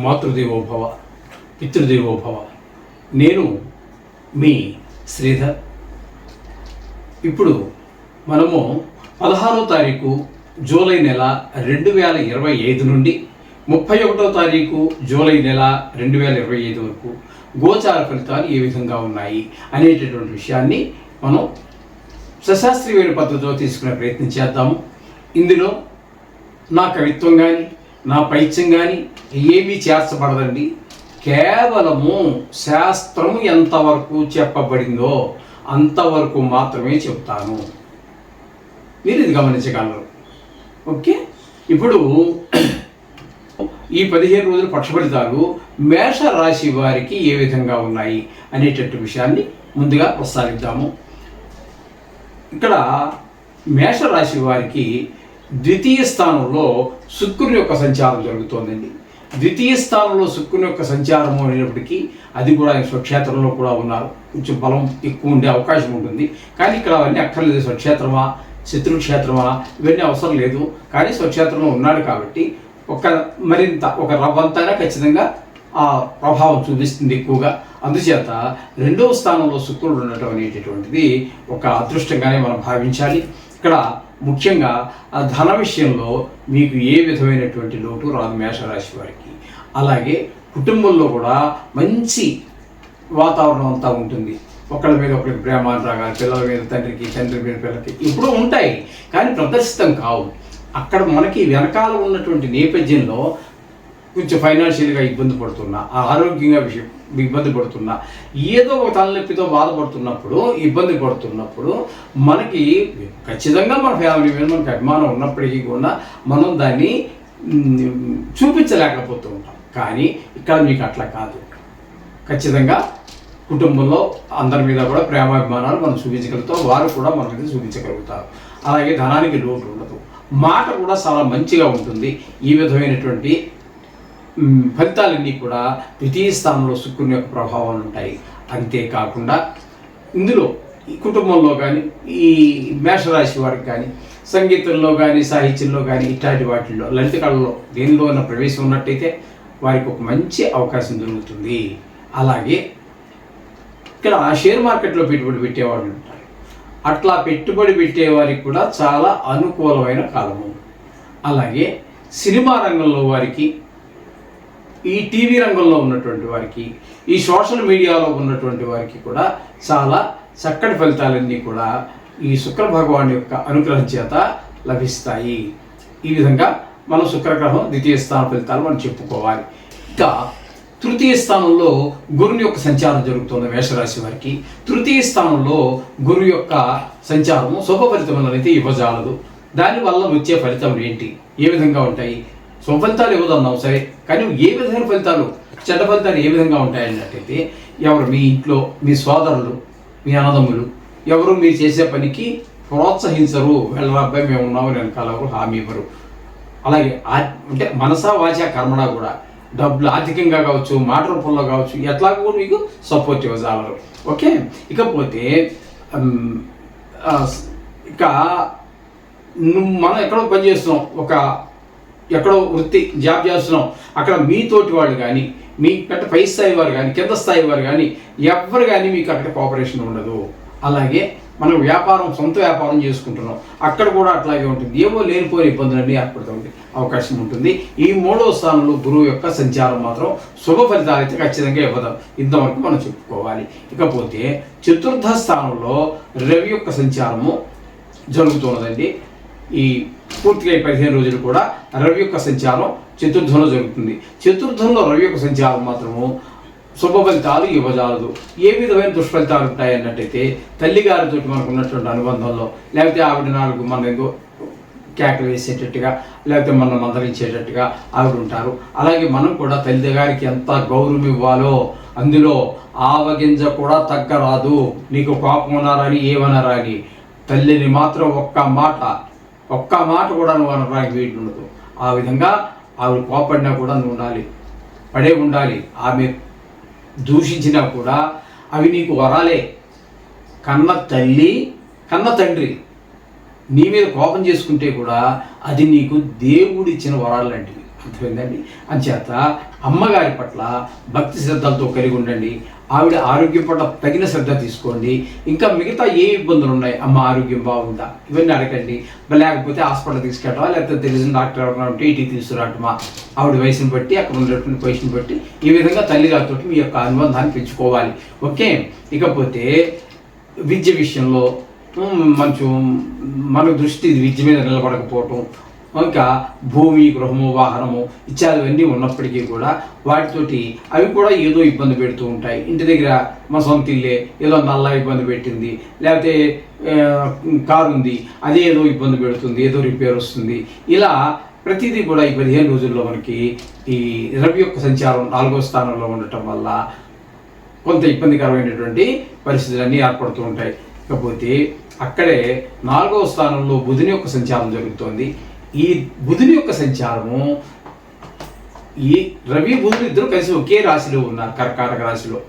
మాతృదేవోభవ, పితృదేవోభవ. నేను మీ శ్రీధర్. ఇప్పుడు మనము 16వ తారీఖు జూలై నెల 2025 నుండి 31వ తారీఖు జూలై నెల 2025 వరకు గోచార ఫలితాలు ఏ విధంగా ఉన్నాయి అనేటటువంటి విషయాన్ని మనం సశాస్త్రీయమైన పద్ధతిలో తీసుకునే ప్రయత్నం చేద్దాము. ఇందులో నా కవిత్వం కానీ నా పైత్యం కానీ ఏమీ చేర్చబడదండి. కేవలము శాస్త్రము ఎంతవరకు చెప్పబడిందో అంతవరకు మాత్రమే చెప్తాను. మీరు ఇది గమనించగలరు. ఓకే, ఇప్పుడు ఈ 15 రోజుల పక్ష ఫలితాలు మేష రాశి వారికి ఏ విధంగా ఉన్నాయి అనేటటువంటి విషయాన్ని ముందుగా ప్రస్తావిద్దాము. ఇక్కడ మేషరాశి వారికి ద్వితీయ స్థానంలో శుక్రుని యొక్క సంచారం జరుగుతోందండి. ద్వితీయ స్థానంలో శుక్రుని యొక్క సంచారము అనేటప్పటికీ అది కూడా స్వక్షేత్రంలో కూడా ఉన్నారు. కొంచెం బలం ఎక్కువ ఉండే అవకాశం ఉంటుంది. కానీ ఇక్కడ అవన్నీ అక్కర్లేదు. స్వక్షేత్రమా శత్రుక్షేత్రమా ఇవన్నీ అవసరం లేదు. కానీ స్వక్షేత్రంలో ఉన్నాడు కాబట్టి మరింత ఒక రవ్వంతైనా ఖచ్చితంగా ఆ ప్రభావం చూపిస్తుంది ఎక్కువగా. అందుచేత 2వ స్థానంలో శుక్రుడు ఉండటం అనేటటువంటిది ఒక అదృష్టంగానే మనం భావించాలి. ఇక్కడ ముఖ్యంగా ధన విషయంలో మీకు ఏ విధమైనటువంటి లోటు రాదు మేషరాశి వారికి. అలాగే కుటుంబంలో కూడా మంచి వాతావరణం అంతా ఉంటుంది. ఒకళ్ళ మీద ఒకరికి ప్రేమానురాగాలు, పిల్లల మీద తండ్రికి, తండ్రి మీద పిల్లలకి ఇప్పుడు ఉంటాయి, కానీ ప్రదర్శితం కావు. అక్కడ మనకి వెనకాల ఉన్నటువంటి నేపథ్యంలో కొంచెం ఫైనాన్షియల్గా ఇబ్బంది పడుతున్నా, ఆరోగ్యంగా ఇబ్బంది పడుతున్నా, ఏదో ఒక తలనొప్పితో బాధపడుతున్నప్పుడు, ఇబ్బంది పడుతున్నప్పుడు మనకి ఖచ్చితంగా మన ఫ్యామిలీ మీద మనకి అభిమానం ఉన్నప్పటికీ కూడా మనం దాన్ని చూపించలేకపోతూ ఉంటాం. కానీ ఇక్కడ మీకు అట్లా కాదు. ఖచ్చితంగా కుటుంబంలో అందరి మీద కూడా ప్రేమాభిమానాలు మనం చూపించగలుగుతాం. వారు కూడా మన మీద చూపించగలుగుతారు. అలాగే ధనానికి లోటు ఉండదు. మాట కూడా చాలా మంచిగా ఉంటుంది. ఈ విధమైనటువంటి ఫలితాలన్నీ కూడా ద్వితీయ స్థానంలో శుక్రుని యొక్క ప్రభావాలు ఉంటాయి. అంతేకాకుండా ఇందులో ఈ కుటుంబంలో కానీ ఈ మేషరాశి వారికి కానీ సంగీతంలో కానీ సాహిత్యంలో కానీ ఇట్లాంటి వాటిల్లో లలిత కళలో దేనిలో ఉన్న ప్రవేశం ఉన్నట్టయితే వారికి ఒక మంచి అవకాశం దొరుకుతుంది. అలాగే ఇక్కడ షేర్ మార్కెట్లో పెట్టుబడి పెట్టేవాళ్ళు ఉంటారు. అట్లా పెట్టుబడి పెట్టేవారికి కూడా చాలా అనుకూలమైన కాలము. అలాగే సినిమా రంగంలో వారికి, ఈ టీవీ రంగంలో ఉన్నటువంటి వారికి, ఈ సోషల్ మీడియాలో ఉన్నటువంటి వారికి కూడా చాలా చక్కటి ఫలితాలన్నీ కూడా ఈ శుక్ర భగవాన్ యొక్క అనుగ్రహం చేత లభిస్తాయి. ఈ విధంగా మనం శుక్రగ్రహం ద్వితీయ స్థాన ఫలితాలు మనం చెప్పుకోవాలి. ఇంకా తృతీయ స్థానంలో గురుని యొక్క సంచారం జరుగుతుంది మేషరాశి వారికి. తృతీయ స్థానంలో గురు యొక్క సంచారము శుభ ఫలితములను అయితే ఇవ్వజాలదు. దానివల్ల వచ్చే ఫలితం ఏంటి, ఏ విధంగా ఉంటాయి? శుభ ఫలితాలు ఇవ్వదన్నాం సరే, కానీ ఏ విధమైన ఫలితాలు, చెడ్డ ఫలితాలు ఏ విధంగా ఉంటాయన్నట్టయితే ఎవరు మీ ఇంట్లో మీ సోదరులు, మీ అన్నదమ్ములు ఎవరు మీరు చేసే పనికి ప్రోత్సహించరు. వెళ్ళరా అబ్బాయి మేము ఉన్నాము వెనకాల ఎవరు హామీ ఇవ్వరు. అలాగే అంటే మనసా వాచా కర్మణ కూడా డబ్బులు ఆర్థికంగా కావచ్చు, మాట రూపంలో కావచ్చు, ఎట్లాగో కూడా మీకు సపోర్ట్ ఇవ్వజాలరు. ఓకే, ఇకపోతే ఇక మనం ఎక్కడో పనిచేస్తున్నాం, ఎక్కడో వృత్తి జాబ్ చేస్తున్నాం, అక్కడ మీతోటి వాళ్ళు కానీ, మీ కంటే పై స్థాయి వారు కానీ, కింద స్థాయి వారు కానీ ఎవరు కానీ మీకు అక్కడ కోఆపరేషన్ ఉండదు. అలాగే మనం సొంత వ్యాపారం చేసుకుంటున్నాం, అక్కడ కూడా అట్లాగే ఉంటుంది. ఏవో లేనిపోయిన ఇబ్బందులన్నీ ఏర్పడుతుంది అవకాశం ఉంటుంది. ఈ 3వ స్థానంలో గురువు యొక్క సంచారం మాత్రం శుభ ఫలితాలు అయితే ఖచ్చితంగా ఇవ్వదు. ఇంతవరకు మనం చెప్పుకోవాలి. ఇకపోతే చతుర్థ స్థానంలో రవి యొక్క సంచారము జరుగుతున్నదండి. ఈ పూర్తిగా 15 రోజులు కూడా రవి యొక్క సంచారం చతుర్థంలో జరుగుతుంది. చతుర్థంలో రవి యొక్క సంచారం మాత్రము శుభ ఫలితాలు ఇవ్వజాలదు. ఏ విధమైన దుష్ఫలితాలు ఉంటాయి అన్నట్టయితే తల్లిగారితో మనకు ఉన్నటువంటి అనుబంధంలో, లేకపోతే ఆవిడ మన ఏదో కేకలు వేసేటట్టుగా, లేకపోతే మనం మందలించేటట్టుగా ఆవిడ ఉంటారు. అలాగే మనం కూడా తల్లి గారికి ఎంత గౌరవం ఇవ్వాలో అందులో ఆవగింజ కూడా తగ్గరాదు. నీకు కోపం ఉన్నారని ఏమనరాని తల్లిని మాత్రం ఒక్క మాట కూడా నువ్వు అనరానికి వీటి ఉండదు. ఆ విధంగా ఆవిడ కోపడినా కూడా నువ్వు ఉండాలి. ఆమె దూషించినా కూడా అవి నీకు వరాలే. కన్న తల్లి కన్న తండ్రి నీ మీద కోపం చేసుకుంటే కూడా అది నీకు దేవుడిచ్చిన వరాలు లాంటివి. అర్థమైందండి. అంచేత అమ్మగారి పట్ల భక్తి శ్రద్ధలతో కలిగి ఉండండి. ఆవిడ ఆరోగ్యం పట్ల తగిన శ్రద్ధ తీసుకోండి. ఇంకా మిగతా ఏ ఇబ్బందులు ఉన్నాయి, అమ్మ ఆరోగ్యం బాగుందా, ఇవన్నీ అడగండి. లేకపోతే హాస్పిటల్ తీసుకెళ్ళటమా, లేకపోతే తెలిసిన డాక్టర్ ఎవరైనా ఉంటే ఇటీకి తీసుకురావటమా, ఆవిడ వయసుని బట్టి అక్కడ ఉన్నటువంటి పొజిషన్ బట్టి ఈ విధంగా తల్లిగారితో మీ యొక్క అనుబంధాన్ని పెంచుకోవాలి. ఓకే. ఇకపోతే విద్య విషయంలో కొంచెం మన దృష్టి విద్య మీద నిలబడకపోవటం, ఇంకా భూమి, గృహము, వాహనము ఇత్యాదివన్నీ ఉన్నప్పటికీ కూడా వాటితోటి అవి కూడా ఏదో ఇబ్బంది పెడుతూ ఉంటాయి. ఇంటి దగ్గర మా సొంత ఇల్లే ఏదో నల్ల ఇబ్బంది పెట్టింది, లేకపోతే కారు ఉంది అదే ఏదో ఇబ్బంది పెడుతుంది, ఏదో రిపేర్ వస్తుంది. ఇలా ప్రతిదీ కూడా ఈ 15 రోజుల్లో మనకి ఈ రవి యొక్క సంచారం 4వ స్థానంలో ఉండటం వల్ల కొంత ఇబ్బందికరమైనటువంటి పరిస్థితులన్నీ ఏర్పడుతూ ఉంటాయి. ఇకపోతే అక్కడే 4వ స్థానంలో బుధుని యొక్క సంచారం జరుగుతోంది. ఈ బుధుని యొక్క సంచారము, ఈ రవి బుధులు ఇద్దరు కలిసి ఒకే రాశిలో ఉన్నారు, కర్కాటక రాశిలో.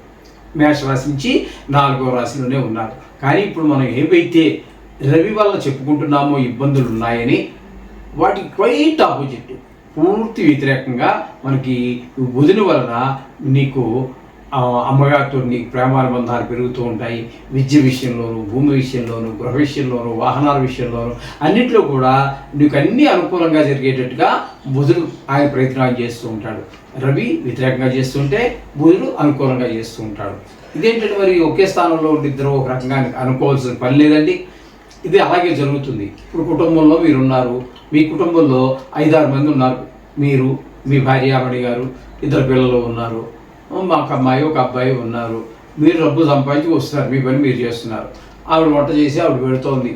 మేష రాశి నుంచి 4వ రాశిలోనే ఉన్నారు. కానీ ఇప్పుడు మనం ఏవైతే రవి వల్ల చెప్పుకుంటున్నామో ఇబ్బందులు ఉన్నాయని, వాటికి క్వైట్ ఆపోజిట్, పూర్తి వ్యతిరేకంగా మనకి బుధుని వలన నీకు అమ్మగారితో నీకు ప్రేమానుబంధాలు పెరుగుతూ ఉంటాయి. విద్య విషయంలోనూ, భూమి విషయంలోనూ, గృహ విషయంలోనూ, వాహనాల విషయంలోనూ అన్నింటిలో కూడా నీకు అన్నీ అనుకూలంగా జరిగేటట్టుగా బుధుడు ఆయన ప్రయత్నాలు చేస్తూ ఉంటాడు. రవి వ్యతిరేకంగా చేస్తుంటే బుధుడు అనుకూలంగా చేస్తూ ఉంటాడు. ఇదేంటంటే మరి ఒకే స్థానంలో ఇద్దరు ఒక రకంగా అనుకోవాల్సిన పని లేదండి. ఇది అలాగే జరుగుతుంది. ఇప్పుడు కుటుంబంలో మీరున్నారు, మీ కుటుంబంలో 5-6 మంది ఉన్నారు. మీరు, మీ భార్యామణి గారు, 2 పిల్లలు ఉన్నారు, మాకు అమ్మాయి ఒక అబ్బాయి ఉన్నారు. మీరు డబ్బు సంపాదించి వస్తున్నారు, మీ పని మీరు చేస్తున్నారు. ఆవిడ వంట చేసి ఆవిడ పెడుతోంది,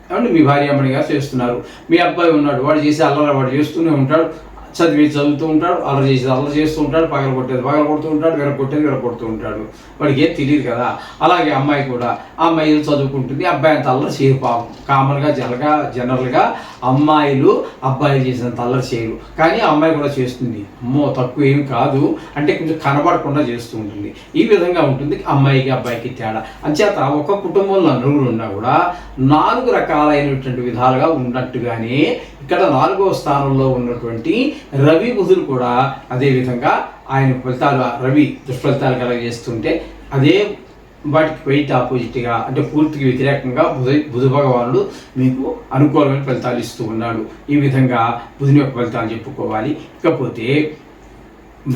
ఏమంటే మీ భార్యామణి గారు చేస్తున్నారు. మీ అబ్బాయి ఉన్నాడు, వాడు చేసి అల్లరి వాడు చేస్తూనే ఉంటాడు, చదువుతూ ఉంటాడు, అల్లరి చేస్తూ ఉంటాడు, పగలు కొడుతూ ఉంటాడు, విరగొడుతూ ఉంటాడు. వాడికి ఏం తెలియదు కదా. అలాగే అమ్మాయి కూడా, ఆ అమ్మాయి చదువుకుంటుంది, అబ్బాయి అంత అల్లరి చేయరు. పాపం కామన్గా జనరల్గా అమ్మాయిలు అబ్బాయిలు చేసినంత అల్లరి చేయరు, కానీ ఆ అమ్మాయి కూడా చేస్తుంది. అమ్మో తక్కువ ఏమి కాదు అంటే కొంచెం కనబడకుండా చేస్తూ ఉంటుంది. ఈ విధంగా ఉంటుంది అమ్మాయికి అబ్బాయికి తేడా. అంచేత ఒక కుటుంబంలో నలుగురు ఉన్నా కూడా 4 రకాలైనటువంటి విధాలుగా ఉన్నట్టుగానే ఇక్కడ 4వ స్థానంలో ఉన్నటువంటి రవి బుధులు కూడా అదేవిధంగా ఆయన ఫలితాలు, రవి దుష్ఫలితాలు కలగజేస్తుంటే అదే వాటికి క్వైట్ ఆపోజిట్గా అంటే పూర్తిగా వ్యతిరేకంగా బుధ భగవానుడు మీకు అనుకూలమైన ఫలితాలు ఇస్తూ ఉన్నాడు. ఈ విధంగా బుధుని యొక్క ఫలితాలు చెప్పుకోవాలి. ఇకపోతే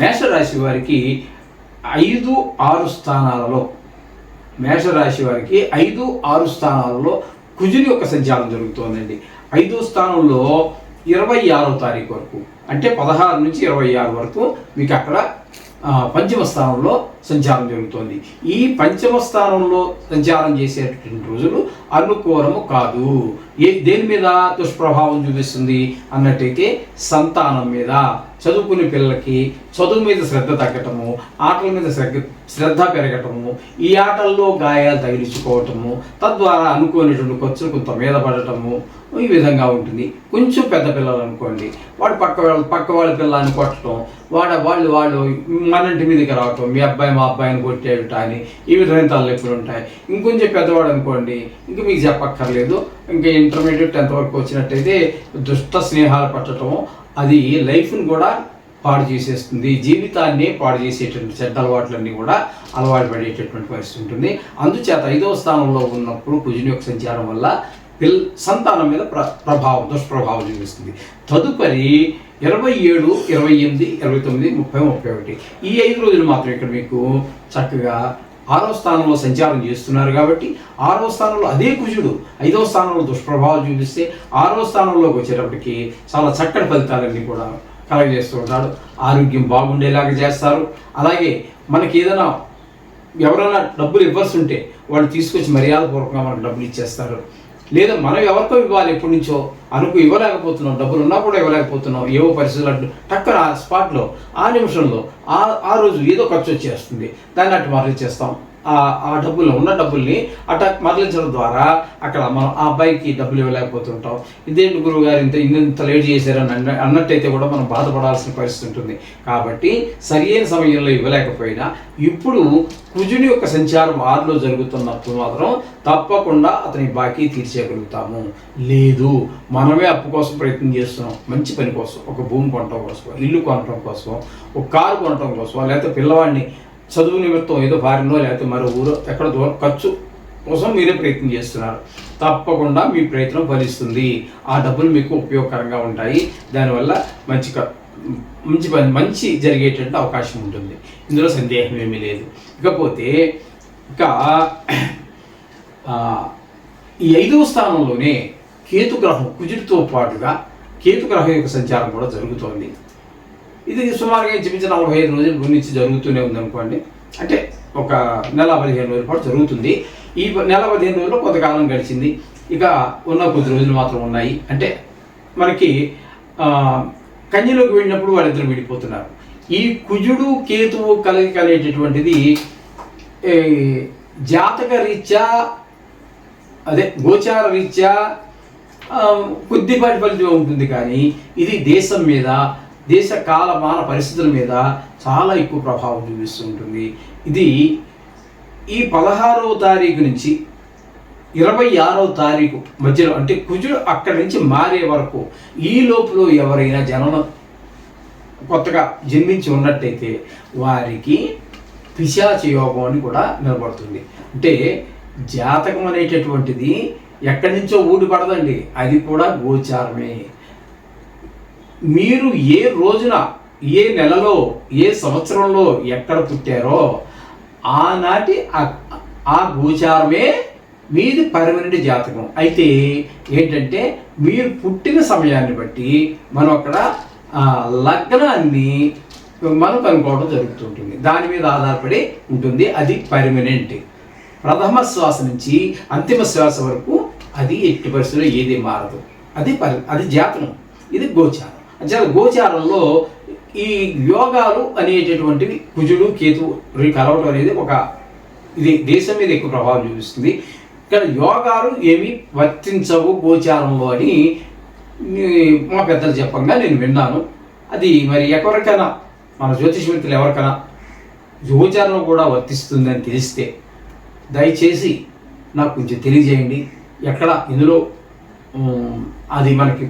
మేషరాశి వారికి 5-6 స్థానాలలో, మేషరాశి వారికి 5-6 స్థానాలలో కుజుని యొక్క సంచారం జరుగుతోందండి. 5వ స్థానంలో 26వ తారీఖు వరకు, అంటే 16 నుంచి 26 వరకు మీకు అక్కడ పంచమ స్థానంలో సంచారం జరుగుతోంది. ఈ పంచమ స్థానంలో సంచారం చేసేటువంటి రోజులు అనుకూలము కాదు. దేని మీద దుష్ప్రభావం చూపిస్తుంది అన్నట్టయితే సంతానం మీద, చదువుకునే పిల్లలకి చదువు మీద శ్రద్ధ తగ్గటము, ఆటల మీద శ్రద్ధ పెరగటము, ఈ ఆటల్లో గాయాలు తగిలించుకోవటము, తద్వారా అనుకోనేటువంటి ఖర్చులు కొంత మీద పడటము, ఈ విధంగా ఉంటుంది. కొంచెం పెద్ద పిల్లలు అనుకోండి, వాడు పక్క వాళ్ళ పిల్లని కొట్టడం, వాళ్ళు మన ఇంటి మీదకి రావటం, మీ అబ్బాయి మా అబ్బాయిని కొట్టేట అని ఈ విధమైన తలనొప్పులు ఉంటాయి. ఇంకొంచెం పెద్దవాడు అనుకోండి, ఇంక మీకు చెప్పక్కర్లేదు, ఇంకా ఇంటర్మీడియట్ 10th వరకు వచ్చినట్టయితే దుష్ట స్నేహాలు పట్టడం, అది లైఫ్ని కూడా పాడు చేసేస్తుంది, జీవితాన్ని పాడు చేసేటువంటి చెడ్డ అలవాట్లన్నీ కూడా అలవాటు పడేటటువంటి పరిస్థితి ఉంటుంది. అందుచేత 5వ స్థానంలో ఉన్నప్పుడు కుజుని యొక్క సంచారం వల్ల సంతానం మీద దుష్ప్రభావం చూపిస్తుంది. తదుపరి 27, 28, 29, 30, 31 ఈ 5 రోజులు మాత్రం ఇక్కడ మీకు చక్కగా 6వ స్థానంలో సంచారం చేస్తున్నారు కాబట్టి 6వ స్థానంలో అదే కుజుడు 5వ స్థానంలో దుష్ప్రభావం చూపిస్తే 6వ స్థానంలోకి వచ్చేటప్పటికి చాలా చక్కటి ఫలితాలన్నీ కూడా కలగజేస్తూ ఉంటాడు. ఆరోగ్యం బాగుండేలాగా చేస్తారు. అలాగే మనకి ఏదైనా ఎవరైనా డబ్బులు ఇవ్వాల్సి ఉంటే వాళ్ళు తీసుకొచ్చి మర్యాదపూర్వకంగా మనకు డబ్బులు ఇచ్చేస్తారు. లేదా మనం ఎవరికో ఇవ్వాలి, ఎప్పటి నుంచో ఇవ్వలేకపోతున్నాం, డబ్బులు ఉన్నా కూడా ఇవ్వలేకపోతున్నాం, ఏవో పరిస్థితులు టక్కన ఆ స్పాట్లో, ఆ నిమిషంలో, ఆ రోజు ఏదో ఖర్చు వచ్చేస్తుంది, దాన్ని అటు మార్పు చేస్తాం. ఆ డబ్బులు ఉన్న డబ్బుల్ని అట్లా మరలించడం ద్వారా అక్కడ మనం ఆ అబ్బాయికి డబ్బులు ఇవ్వలేకపోతుంటాం. ఇదేంటి గురువు గారు ఇంత లేట్ చేశారని అన్నట్టయితే కూడా మనం బాధపడాల్సిన పరిస్థితి ఉంటుంది. కాబట్టి సరైన సమయంలో ఇవ్వలేకపోయినా ఇప్పుడు కుజుని యొక్క సంచారం 6లో జరుగుతున్నప్పుడు మాత్రం తప్పకుండా అతని బాకీ తీర్చేయగలుగుతాము. లేదు మనమే అప్పు కోసం ప్రయత్నం చేస్తున్నాం, మంచి పని కోసం, ఒక భూమి కొనటం కోసం, ఇల్లు కొనటం కోసం, ఒక కారు కొనటం కోసం, లేకపోతే పిల్లవాడిని చదువు నిమిత్తం ఏదో ఫారినో లేకపోతే మరో ఊరో ఎక్కడ దూరం ఖర్చు కోసం మీరే ప్రయత్నం చేస్తున్నారు, తప్పకుండా మీ ప్రయత్నం ఫలిస్తుంది. ఆ డబ్బులు మీకు ఉపయోగకరంగా ఉంటాయి. దానివల్ల మంచి జరిగేటువంటి అవకాశం ఉంటుంది. ఇందులో సందేహం ఏమీ లేదు. ఇకపోతే ఈ 5వ స్థానంలోనే కేతుగ్రహం కుజుడితో పాటుగా కేతుగ్రహం యొక్క సంచారం కూడా జరుగుతోంది. ఇది సుమారుగా ఇంచుమించు 45 రోజుల గురించి జరుగుతూనే ఉందనుకోండి. అంటే ఒక నెల 15 రోజుల పాటు జరుగుతుంది. ఈ నెల 15 రోజుల్లో కొంతకాలం గడిచింది. ఇక ఉన్న కొద్ది రోజులు మాత్రం ఉన్నాయి. అంటే మనకి కన్యలోకి వెళ్ళినప్పుడు వాళ్ళిద్దరు విడిపోతున్నారు. ఈ కుజుడు కేతువు కలయిక అనేటటువంటిది జాతక రీత్యా గోచార రీత్యా కొద్దిపాటి ఫలితం ఉంటుంది. కానీ ఇది దేశం మీద, దేశ కాలమాన పరిస్థితుల మీద చాలా ఎక్కువ ప్రభావం చూపిస్తూ ఉంటుంది. ఇది ఈ 16వ తారీఖు నుంచి 26వ తారీఖు మధ్యలో, అంటే కుజుడు అక్కడి నుంచి మారే వరకు ఈ లోపల ఎవరైనా కొత్తగా జన్మించి ఉన్నట్టయితే వారికి పిశాచ యోగం అని కూడా నిలబడుతుంది. అంటే జాతకం అనేటటువంటిది ఎక్కడి నుంచో ఊడిపడదండి, అది కూడా గోచారమే. మీరు ఏ రోజున, ఏ నెలలో, ఏ సంవత్సరంలో ఎక్కడ పుట్టారో ఆనాటి ఆ గోచారమే మీది పర్మనెంట్ జాతకం. అయితే ఏంటంటే మీరు పుట్టిన సమయాన్ని బట్టి మనం అక్కడ లగ్నాన్ని మనం కనుక్కోవడం జరుగుతుంటుంది. దాని మీద ఆధారపడి ఉంటుంది. అది పర్మనెంట్. ప్రథమ శ్వాస నుంచి అంతిమ శ్వాస వరకు అది ఎట్టి పరిస్థితుల్లో ఏది మారదు. అది జాతకం, ఇది గోచారం. అంటే గోచారంలో ఈ యోగాలు అనేటటువంటివి కుజుడు కేతువు కలవటం అనేది ఇది దేశం మీద ఎక్కువ ప్రభావం చూపిస్తుంది. ఇక్కడ యోగాలు ఏమి వర్తించవు గోచారంలో అని మా పెద్దలు చెప్పంగా నేను విన్నాను. అది మరి ఎవరికైనా మన జ్యోతిషమిత్రులు ఎవరికైనా గోచారంలో కూడా వర్తిస్తుందని తెలిస్తే దయచేసి నాకు కొంచెం తెలియజేయండి. ఎక్కడ ఇందులో అది మనకి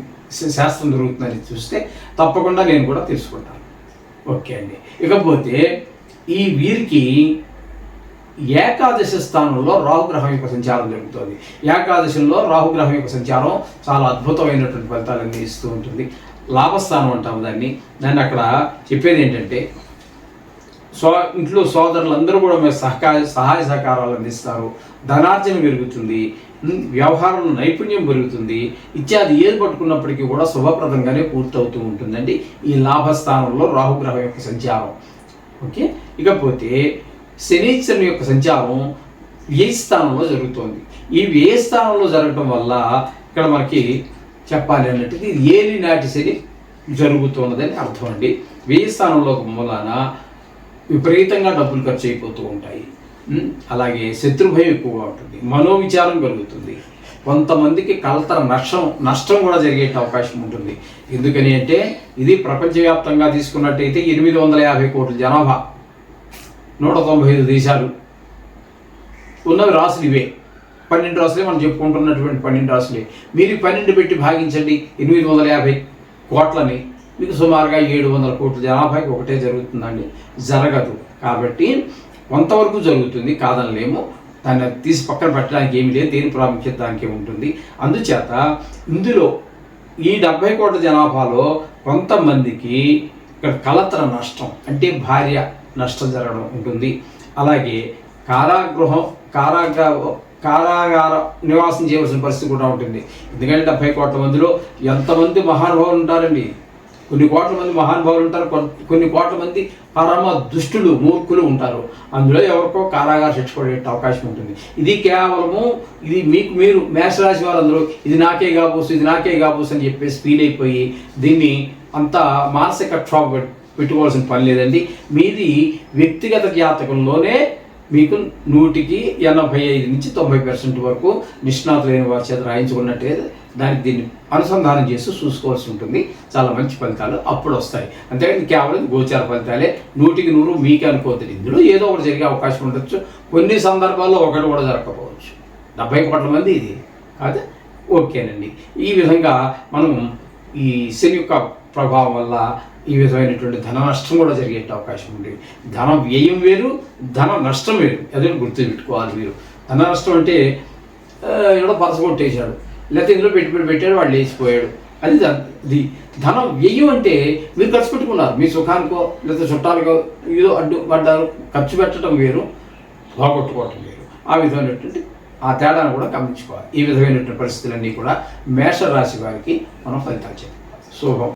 శాస్త్రం జరుగుతుందని చూస్తే తప్పకుండా నేను కూడా తెలుసుకుంటాను. ఓకే అండి. ఇకపోతే ఈ వీరికి ఏకాదశి స్థానంలో రాహుగ్రహం యొక్క సంచారం జరుగుతుంది. ఏకాదశిలో రాహుగ్రహం యొక్క సంచారం చాలా అద్భుతమైనటువంటి ఫలితాలన్నీ ఇస్తూ ఉంటుంది. లాభస్థానం అంటాము దాన్ని. అక్కడ చెప్పేది ఏంటంటే ఇంట్లో సోదరులందరూ కూడా మీరు సహాయ సహకారాలు అందిస్తారు, ధనార్జన పెరుగుతుంది, వ్యవహారంలో నైపుణ్యం పెరుగుతుంది ఇత్యాది. ఏది పట్టుకున్నప్పటికీ కూడా శుభప్రదంగానే పూర్తవుతూ ఉంటుందండి ఈ లాభస్థానంలో రాహుగ్రహం యొక్క సంచారం. ఓకే. ఇకపోతే శనీశ్వరుని యొక్క సంచారం వ్యయ స్థానంలో జరుగుతోంది. ఈ వ్యయ స్థానంలో జరగటం వల్ల ఇక్కడ మనకి చెప్పాలి అన్నట్టు ఇది ఏలినాటి శని జరుగుతున్నదని అర్థం అండి. వ్యయ స్థానంలో మూలాన విపరీతంగా డబ్బులు ఖర్చు అయిపోతూ ఉంటాయి. అలాగే శత్రుభయం ఎక్కువగా ఉంటుంది, మనోవిచారం కలుగుతుంది, కొంతమందికి కలతర నష్టం కూడా జరిగే అవకాశం ఉంటుంది. ఎందుకని అంటే ఇది ప్రపంచవ్యాప్తంగా తీసుకున్నట్టయితే 850 కోట్ల జనాభా, 195 దేశాలు ఉన్నవి రాసులు ఇవే. 12 రాసులే మనం చెప్పుకుంటున్నటువంటి 12 రాసులే. మీరు 12 పెట్టి భాగించండి 850 కోట్లని, మీకు సుమారుగా 700 కోట్ల జనాభాకి ఒకటే జరుగుతుందండి. జరగదు. కాబట్టి కొంతవరకు జరుగుతుంది, కాదనలేము. దాన్ని తీసి పక్కన పెట్టడానికి ఏమి లేదు, దేని ప్రాముఖ్యత దానికే ఉంటుంది. అందుచేత ఇందులో ఈ 70 కోట్ల జనాభాలో కొంతమందికి ఇక్కడ కలతర నష్టం అంటే భార్య నష్టం జరగడం ఉంటుంది. అలాగే కారాగార నివాసం చేయవలసిన పరిస్థితి కూడా ఉంటుంది. ఎందుకంటే 70 కోట్ల మందిలో ఎంతమంది మహానుభావులు ఉంటారండి. కొన్ని కోట్ల మంది మహానుభావులు ఉంటారు, కొన్ని కోట్ల మంది పరమ దుష్టులు మూర్ఖులు ఉంటారు. అందులో ఎవరికో కారాగార శిక్ష పడే అవకాశం ఉంటుంది. ఇది కేవలము మీకు మీరు మేషరాశి వారందరూ ఇది నాకే కాబోసు అని చెప్పేసి ఫీల్ అయిపోయి దీన్ని అంత మానసిక క్షోభ పెట్టుకోవాల్సిన పని లేదండి. మీది వ్యక్తిగత జాతకంలోనే మీకు 185 నుంచి 90% వరకు నిష్ణాతులైన వారి చేత రాయించుకున్నట్టే దీన్ని అనుసంధానం చేసి చూసుకోవాల్సి ఉంటుంది. చాలా మంచి ఫలితాలు అప్పుడు వస్తాయి. అంతేకాని కేవలం గోచార ఫలితాలే 100% మీకే అనుకోవద్దు. ఇందులో ఏదో ఒకటి జరిగే అవకాశం ఉండొచ్చు. కొన్ని సందర్భాల్లో ఒకటి కూడా జరగకపోవచ్చు. 70 కోట్ల మంది ఇది కాదు. ఓకేనండి. ఈ విధంగా మనం ఈ శని యొక్క ప్రభావం వల్ల ఈ విధమైనటువంటి ధన నష్టం కూడా జరిగే అవకాశం ఉంది. ధన వ్యయం వేరు, ధన నష్టం వేరు. అదే గుర్తుపెట్టుకోవాలి మీరు. ధన నష్టం అంటే ఏదో పరస కొట్టేశాడు, లేకపోతే ఇందులో పెట్టాడు, వాడు లేచిపోయాడు, అది ధన వ్యయం అంటే మీరు ఖర్చు పెట్టుకున్నారు. మీ సుఖానికో లేకపోతే చుట్టాలకో ఏదో అడ్డుపడ్డారు. ఖర్చు పెట్టడం వేరు, పోగొట్టుకోవటం వేరు. ఆ విధమైనటువంటి ఆ తేడాను కూడా గమనించుకోవాలి. ఈ విధమైనటువంటి పరిస్థితులన్నీ కూడా మేషరాశి వారికి మనం ఫలితాలు చెప్పాలి. శుభం.